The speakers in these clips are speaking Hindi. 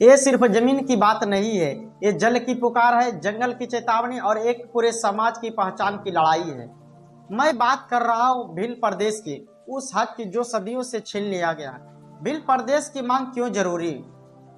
ये सिर्फ जमीन की बात नहीं है, ये जल की पुकार है, जंगल की चेतावनी और एक पूरे समाज की पहचान की लड़ाई है। मैं बात कर रहा हूँ भील प्रदेश की, उस हक की जो सदियों से छीन लिया गया। भील प्रदेश की मांग क्यों जरूरी?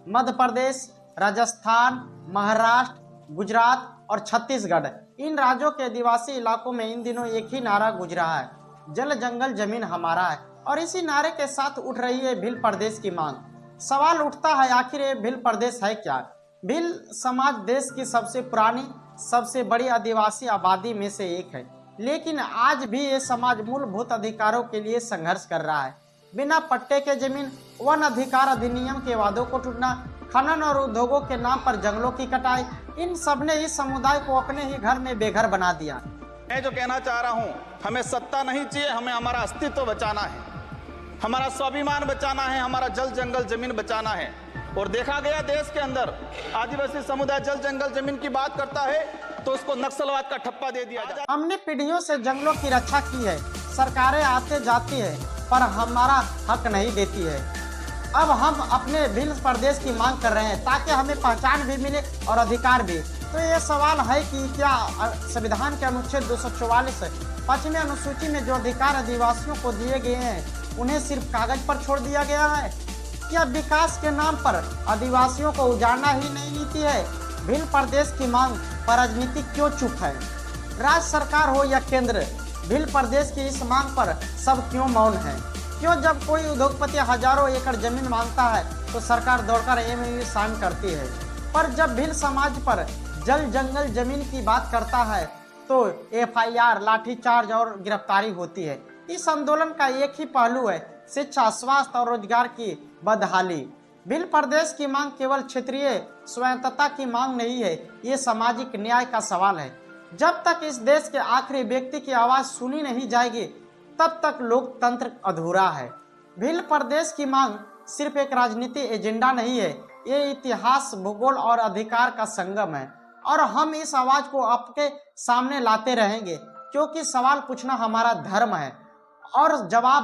मध्य प्रदेश, राजस्थान, महाराष्ट्र, गुजरात और छत्तीसगढ़, इन राज्यों के आदिवासी इलाकों में इन दिनों एक ही नारा गूंज रहा है, जल जंगल जमीन हमारा है। और इसी नारे के साथ उठ रही है भील प्रदेश की मांग। सवाल उठता है, आखिर ये भील प्रदेश है क्या? भील समाज देश की सबसे पुरानी, सबसे बड़ी आदिवासी आबादी में से एक है, लेकिन आज भी ये समाज मूलभूत अधिकारों के लिए संघर्ष कर रहा है। बिना पट्टे के जमीन, वन अधिकार अधिनियम के वादों को टूटना, खनन और उद्योगों के नाम पर जंगलों की कटाई, इन सब ने इस समुदाय को अपने ही घर में बेघर बना दिया। मैं जो कहना चाह रहा हूं, हमें सत्ता नहीं चाहिए, हमें हमारा अस्तित्व बचाना है, हमारा स्वाभिमान बचाना है, हमारा जल जंगल जमीन बचाना है। और देखा गया देश के अंदर आदिवासी समुदाय जल जंगल जमीन की बात करता है तो उसको नक्सलवाद का ठप्पा दे दिया जाता है। हमने पीढ़ियों से जंगलों की रक्षा की है, सरकारें आते जाती है पर हमारा हक नहीं देती है। अब हम अपने भील प्रदेश की मांग कर रहे हैं ताकि हमें पहचान भी मिले और अधिकार भी। तो ये सवाल है कि क्या संविधान के अनुच्छेद 244 5वीं अनुसूची में जो अधिकार आदिवासियों को दिए गए हैं उन्हें सिर्फ कागज पर छोड़ दिया गया है? क्या विकास के नाम पर आदिवासियों को उजाड़ना ही नहीं नीति है? भील प्रदेश की मांग पर राजनीति क्यों चुप है? राज्य सरकार हो या केंद्र, भील प्रदेश की इस मांग पर सब क्यों मौन है? क्यों जब कोई उद्योगपति हजारों एकड़ जमीन मांगता है तो सरकार दौड़कर एमओयू साइन करती है, पर जब भील समाज पर जल जंगल जमीन की बात करता है तो एफआईआर, लाठीचार्ज और गिरफ्तारी होती है। इस आंदोलन का एक ही पहलू है, शिक्षा, स्वास्थ्य और रोजगार की बदहाली। भील प्रदेश की मांग केवल क्षेत्रीय स्वायत्तता की मांग नहीं है, ये सामाजिक न्याय का सवाल है। जब तक इस देश के आखिरी व्यक्ति की आवाज सुनी नहीं जाएगी तब तक लोकतंत्र अधूरा है। भील प्रदेश की मांग सिर्फ एक राजनीति एजेंडा नहीं है, ये इतिहास, भूगोल और अधिकार का संगम है। और हम इस आवाज को आपके सामने लाते रहेंगे क्योंकि सवाल पूछना हमारा धर्म है और जवाब